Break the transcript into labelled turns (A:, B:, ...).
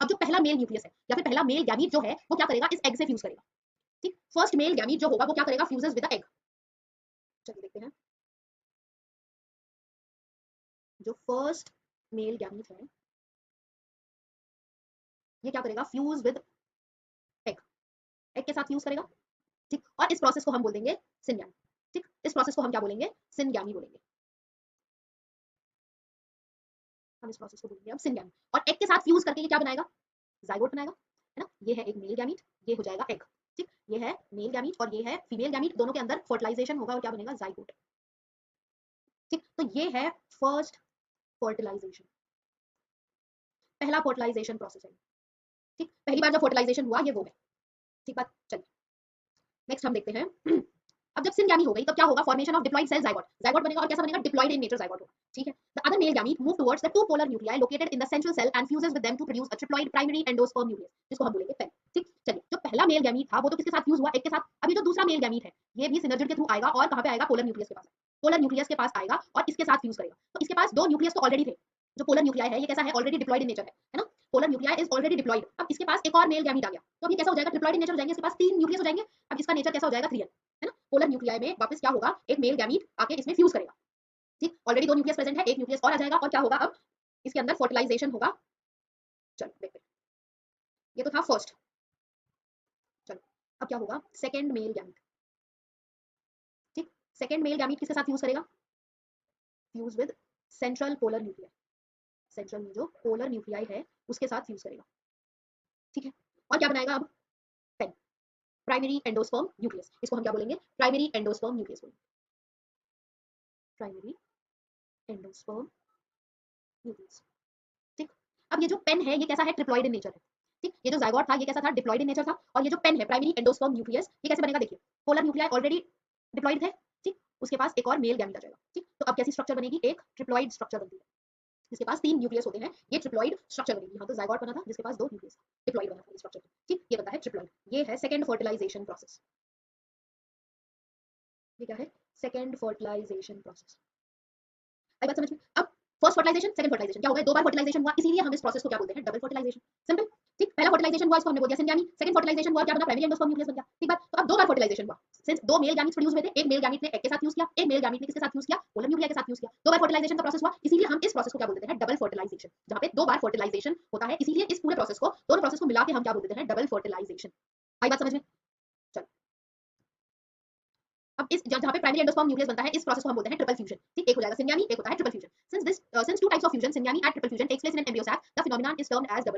A: अब जो पहला मेल न्यूक्लियस है या फिर पहला मेल गैमीट जो है वो क्या करेगा, इस एग से फ्यूज करेगा। ठीक, फर्स्ट मेल गैमीट जो होगा वो क्या करेगा, फ्यूजेस विद द एग। चलिए देखते हैं, जो फर्स्ट मेल गैमीट है ये क्या करेगा, फ्यूज विद एग, एग के साथ फ्यूज करेगा। ठीक, और इस प्रोसेस को हम बोल देंगे सिनगैमी। ठीक, इस प्रोसेस को हम क्या बोलेंगे, सिनगैमी बोलेंगे। हम इस प्रोसेस को बोलेंगे अब सिनगैमी। और एग के साथ फ्यूज करके ये क्या बनाएगा, जाइगोट बनाएगा, है ना। ये है एक मेल गैमीट, ये हो जाएगा एग। ठीक, ये है मेल गैमीट और ये है फीमेल गैमीट, दोनों के अंदर फर्टिलाइजेशन होगा और क्या बनेगा, जाइगोट। ठीक, तो ये है फर्स्ट फर्टिलाइजेशन, पहला फर्टिलाइजेशन प्रोसेस है। ठीक, पहली बार जब फर्टिलाइजेशन हुआ ये वो है। ठीक बात, चलिए नेक्स्ट हम देखते हैं। अब जब सिनगैमी हो गई तब क्या होगा, formation of diploid cell zygote, zygote बनेगा और कैसा बनेगा, डिप्लॉइड इन नेचर जाइगोट होगा। ठीक है, the other male gamete move towards the two polar nuclei located in the central cell and fuses with them to produce a triploid primary endosperm nucleus, जिसको हम बोलेंगे पेन। ठीक, चलिए जो पहला मेल गैमीट था वो तो किसके साथ फ्यूज हुआ, एक के साथ। अब ये जो दूसरा मेल गैमीट है ये भी सिनर्जिड के थ्रू आएगा और कहां पे आएगा, पोलर न्यूक्लियस के पास। पोलर न्यूक्लियस के पास आएगा और इसके साथ फ्यूज करेगा। तो इसके पास दो न्यूक्लियस तो ऑलरेडी थे, जो पोलर न्यूक्लियाई है ये कैसा है, ऑलरेडी डिप्लॉइड इन नेचर है ना। Polar nuclei is already diploid. अब इसके पास एक और मेल गैमीट आ गया तो अब ये कैसा हो जाएगा, ट्रिप्लॉइड इन नेचर हो जाएंगे, इसके पास तीन न्यूक्लियस हो जाएंगे। अब इसका नेचर कैसा हो जाएगा, 3n, है ना। पोलर न्यूक्लियाई में वापस क्या होगा, एक मेल गैमीट आके इसमें फ्यूज करेगा। ठीक, ऑलरेडी दो न्यूक्लियस प्रेजेंट है, एक न्यूक्लियस और आ जाएगा और क्या होगा, अब इसके अंदर फर्टिलाइजेशन होगा। चलो देखते हैं, ये तो था फर्स्ट। चलो अब क्या होगा, सेकंड मेल गैमीट। ठीक, सेकंड मेल गैमीट किसके साथ फ्यूज करेगा, fuse with central polar nuclei, central में जो पोलर न्यूक्लियाई है उसके साथ फ्यूज करेगा। ठीक है, और क्या बनाएगा अब, पेन, प्राइमरी एंडोस्पर्म न्यूक्लियस, इसको हम क्या बोलेंगे, प्राइमरी एंडोस्पर्म न्यूक्लियस बोलेंगे, प्राइमरी एंडोस्पर्म न्यूक्लियस। ठीक, अब ये जो पेन है ये कैसा है, ट्रिप्लॉइड इन नेचर है। ठीक, ये जो जाइगोट था ये कैसा था, डिप्लॉइड इन नेचर था। और ये जो पेन है, प्राइमरी एंडोस्पर्म न्यूक्लियस, ये कैसे बनेगा, देखिए पोलर न्यूक्लियाई ऑलरेडी डिप्लॉइड थे। ठीक, उसके पास एक और मेल गैमीट आ जाएगा। ठीक, तो अब कैसी स्ट्रक्चर बनेगी, एक ट्रिप्लॉइड स्ट्रक्चर बनती है, जिसके पास तीन न्यूक्लियस होते हैं, ये ट्रिप्लॉइड स्ट्रक्चर बनेगी। यहाँ तो जाइगोट बना था जिसके पास दो न्यूक्लियस, डिप्लॉइड बना था ये स्ट्रक्चर। ठीक, ये बनता है ट्रिप्लॉइड, ये है सेकंड फर्टिलाइजेशन प्रोसेस। ये क्या है, सेकंड फर्टिलाइजेशन प्रोसेस। आई बात समझ में। अब फर्स्ट फर्टिलाइजेशन सेकंड फर्टिलाइजेशन क्या हो गया, दो बार फर्टिलाइजेशन हुआ, इसीलिए हम इस प्रोसेस को क्या बोलते हैं, डबल फर्टिलाइजेशन। सिंपल। ठीक, पहला फर्टिलाइजेशन हुआ इसको हमने बोल दिया सिनगैमी, सेकंड फर्टिलाइजेशन हुआ क्या बना, प्राइमरी एंडोस्पर्म न्यूक्लियस बन गया। ठीक बात, तो अब दो बार फर्टिलाइजेशन हुआ, सिंस दो मेल गैमीट्स प्रोड्यूस हुए थे, एक मेल गैमीट ने एग के साथ फ्यूज किया, एक मेल गैमीट ने किसके साथ फ्यूज किया, पोलर न्यूक्लियाई के साथ फ्यूज किया। दो बार फर्टिलाइजेशन का प्रोसेस हुआ, इसीलिए हम इस प्रोसेस को क्या बोल देते हैं, डबल फर्टिलाइजेशन, जहां पे दो बार फर्टिलाइजेशन होता है, इसीलिए इस पूरे प्रोसेस को, दोनों प्रोसेस को मिला के हम क्या बोल देते हैं, डबल फर्टिलाइजेशन। आई बात समझ में। चलो अब इस जहां पे प्राइमरी एंडोस्पर्म न्यूक्लियस बनता है इस प्रोसेस को हम बोलते हैं ट्रिपल फ्यूजन। ठीक, एक हो जाएगा सिनगैमी, एक होता है triple fusion. Since two types of fusion syngamy and triple fusion takes place in an embryo sac, the phenomenon is termed as double